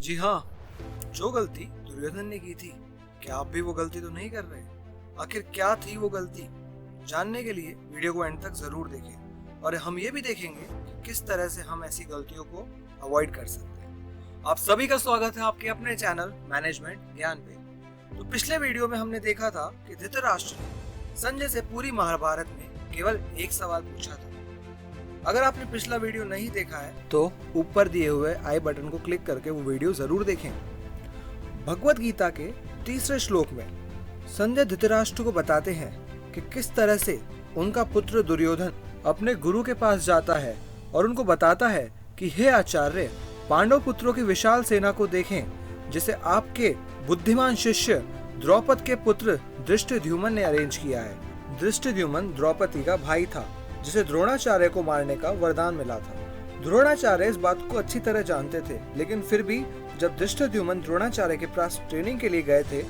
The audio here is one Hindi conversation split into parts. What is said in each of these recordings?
जी हाँ, जो गलती दुर्योधन ने की थी, क्या आप भी वो गलती तो नहीं कर रहे? आखिर क्या थी वो गलती? जानने के लिए वीडियो को एंड तक जरूर देखें और हम ये भी देखेंगे कि किस तरह से हम ऐसी गलतियों को अवॉइड कर सकते हैं। आप सभी का स्वागत है आपके अपने चैनल मैनेजमेंट ज्ञान पे। तो पिछले वीडियो में हमने देखा था कि धृतराष्ट्र ने संजय से पूरी महाभारत में केवल एक सवाल पूछा था। अगर आपने पिछला वीडियो नहीं देखा है तो ऊपर दिए हुए आई बटन को क्लिक करके वो वीडियो जरूर देखें। भगवत गीता के तीसरे श्लोक में संजय धृतराष्ट्र को बताते हैं कि किस तरह से उनका पुत्र दुर्योधन अपने गुरु के पास जाता है और उनको बताता है कि हे आचार्य, पांडव पुत्रों की विशाल सेना को देखें जिसे आपके बुद्धिमान शिष्य द्रौपद के पुत्र धृष्टद्युम्न ने अरेंज किया है। धृष्टद्युम्न द्रौपदी का भाई था जिसे द्रोणाचार्य को मारने का वरदान मिला था। द्रोणाचार्य इस बात को अच्छी तरह जानते थे, लेकिन फिर भी जब धृष्टद्युम्न द्रोणाचार्य के पास ट्रेनिंग के लिए गए थे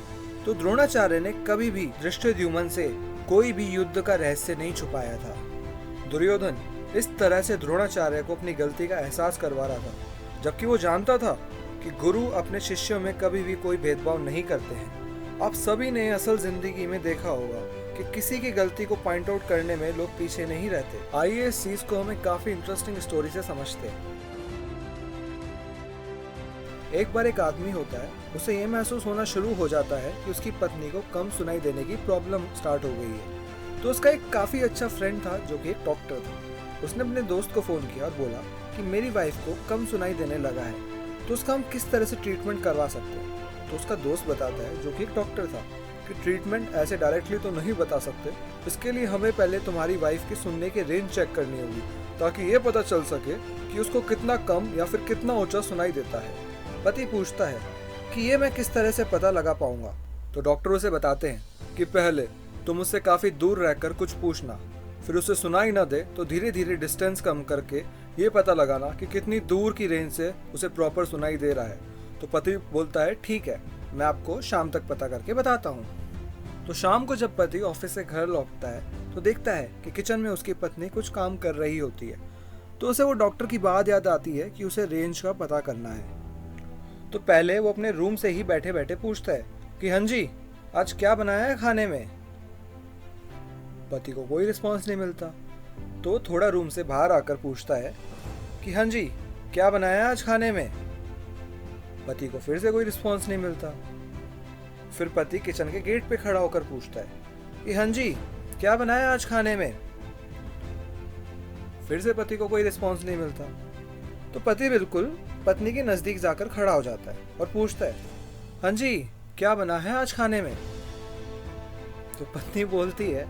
तो द्रोणाचार्य ने कभी भी धृष्टद्युम्न से कोई भी युद्ध का रहस्य नहीं छुपाया था। दुर्योधन इस तरह से द्रोणाचार्य को अपनी गलती का एहसास करवा रहा था, जबकि वो जानता था कि गुरु अपने शिष्यों में कभी भी कोई भेदभाव नहीं करते हैं। आप सभी ने असल जिंदगी में देखा होगा कि किसी की गलती को पॉइंट आउट करने में लोग पीछे नहीं रहते। आइए इस चीज को हमें काफी इंटरेस्टिंग स्टोरी से समझते हैं। एक बार एक आदमी होता है, उसे ये महसूस होना शुरू हो जाता है कि उसकी पत्नी को कम सुनाई देने की प्रॉब्लम स्टार्ट हो गई है। तो उसका एक काफी अच्छा फ्रेंड था जो कि एक डॉक्टर था। उसने अपने दोस्त को फोन किया और बोला कि मेरी वाइफ को कम सुनाई देने लगा है, तो उसका हम किस तरह से ट्रीटमेंट करवा सकते हैं। तो उसका दोस्त बताता है, जो कि एक डॉक्टर था, कि ट्रीटमेंट ऐसे डायरेक्टली तो नहीं बता सकते। इसके लिए हमें पहले तुम्हारी वाइफ की सुनने की रेंज चेक करनी होगी, ताकि ये पता चल सके कि उसको कितना कम या फिर कितना ऊंचा सुनाई देता है। पति पूछता है कि ये मैं किस तरह से पता लगा पाऊंगा। तो डॉक्टर उसे बताते हैं कि पहले तुम उससे काफी दूर रहकर कुछ पूछना, फिर उसे सुनाई न दे तो धीरे धीरे डिस्टेंस कम करके ये पता लगाना कि कितनी दूर की रेंज से उसे प्रॉपर सुनाई दे रहा है। तो पति बोलता है ठीक है, मैं आपको शाम तक पता करके बताता हूँ। तो शाम को जब पति ऑफिस से घर लौटता है तो देखता है कि किचन में उसकी पत्नी कुछ काम कर रही होती है। तो उसे वो डॉक्टर की बात याद आती है कि उसे रेंज का पता करना है। तो पहले वो अपने रूम से ही बैठे बैठे पूछता है कि हाँ जी, आज क्या बनाया है खाने में। पति को कोई रिस्पॉन्स नहीं मिलता। तो थोड़ा रूम से बाहर आकर पूछता है कि हाँ जी, क्या बनाया है आज खाने में। पति को फिर से कोई रिस्पॉन्स नहीं मिलता। फिर पति किचन के गेट पे खड़ा होकर पूछता है कि हाँ जी, क्या बनाया आज खाने में। फिर से पति को कोई रिस्पॉन्स नहीं मिलता। तो पति बिल्कुल पत्नी के नजदीक जाकर खड़ा हो जाता है और पूछता है, हाँ जी, क्या बना है आज खाने में। तो पत्नी बोलती है,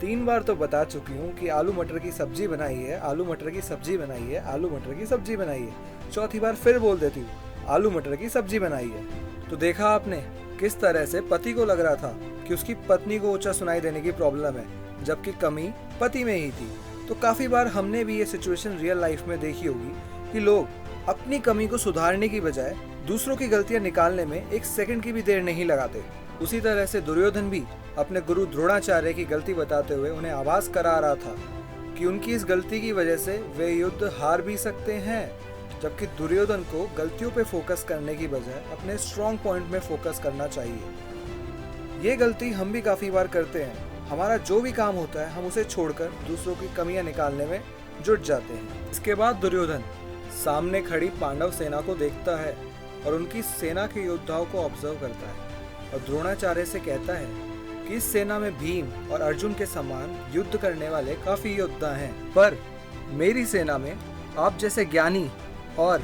3 बार तो बता चुकी हूँ कि आलू मटर की सब्जी बनाई है, आलू मटर की सब्जी बनाई है, आलू मटर की सब्जी बनाई है। चौथी बार फिर बोल देती हूँ, आलू मटर की सब्जी बनाई है। तो देखा आपने किस तरह से पति को लग रहा था कि उसकी पत्नी को ऊंचा सुनाई देने की प्रॉब्लम है, जबकि कमी पति में ही थी। तो काफी बार हमने भी ये सिचुएशन रियल लाइफ में देखी होगी कि लोग अपनी कमी को सुधारने की बजाय दूसरों की गलतियां निकालने में एक सेकंड की भी देर नहीं लगाते। उसी तरह से दुर्योधन भी अपने गुरु द्रोणाचार्य की गलती बताते हुए उन्हें आभास करा रहा था कि उनकी इस गलती की वजह से वे युद्ध हार भी सकते हैं, जबकि दुर्योधन को गलतियों पे फोकस करने की बजाय अपने स्ट्रॉन्ग पॉइंट में फोकस करना चाहिए। ये गलती हम भी काफी बार करते हैं। हमारा जो भी काम होता है हम उसे छोड़कर दूसरों की कमियां निकालने में जुट जाते हैं। इसके बाद दुर्योधन सामने खड़ी पांडव सेना को देखता है और उनकी सेना के योद्धाओं को ऑब्जर्व करता है और द्रोणाचार्य से कहता है कि इस सेना में भीम और अर्जुन के समान युद्ध करने वाले काफी योद्धा हैं, पर मेरी सेना में आप जैसे ज्ञानी और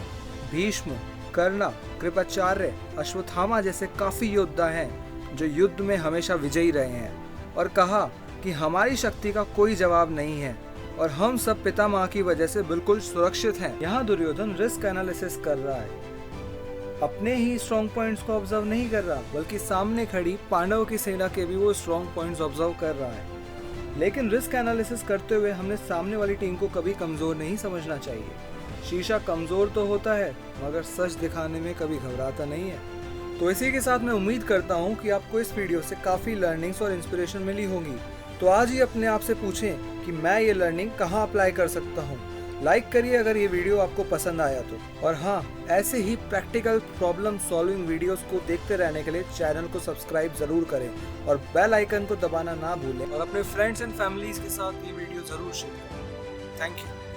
भीष्म, कर्ण, कृपाचार्य, अश्वत्थामा जैसे काफी योद्धा हैं जो युद्ध में हमेशा विजयी रहे हैं, और कहा कि हमारी शक्ति का कोई जवाब नहीं है और हम सब पितामह की वजह से बिल्कुल सुरक्षित हैं। यहाँ दुर्योधन रिस्क एनालिसिस कर रहा है, अपने ही स्ट्रॉन्ग पॉइंट्स को ऑब्जर्व नहीं कर रहा, बल्कि सामने खड़ी पांडवों की सेना के भी वो स्ट्रॉन्ग पॉइंट्स ऑब्जर्व कर रहा है। लेकिन रिस्क एनालिसिस करते हुए हमने सामने वाली टीम को कभी कमजोर नहीं समझना चाहिए। शीशा कमजोर तो होता है मगर सच दिखाने में कभी घबराता नहीं है। तो इसी के साथ मैं उम्मीद करता हूँ कि आपको इस वीडियो से काफी लर्निंग्स और इंस्पिरेशन मिली होंगी। तो आज ही अपने आप से पूछें कि मैं ये लर्निंग कहाँ अप्लाई कर सकता हूँ लाइक करिए अगर ये वीडियो आपको पसंद आया तो। और हाँ, ऐसे ही प्रैक्टिकल प्रॉब्लम सॉल्विंग वीडियोस को देखते रहने के लिए चैनल को सब्सक्राइब जरूर करें और बेल आइकन को दबाना ना भूलें और अपने फ्रेंड्स एंड फैमिलीज के साथ ये वीडियो जरूर शेयर करें। Thank you.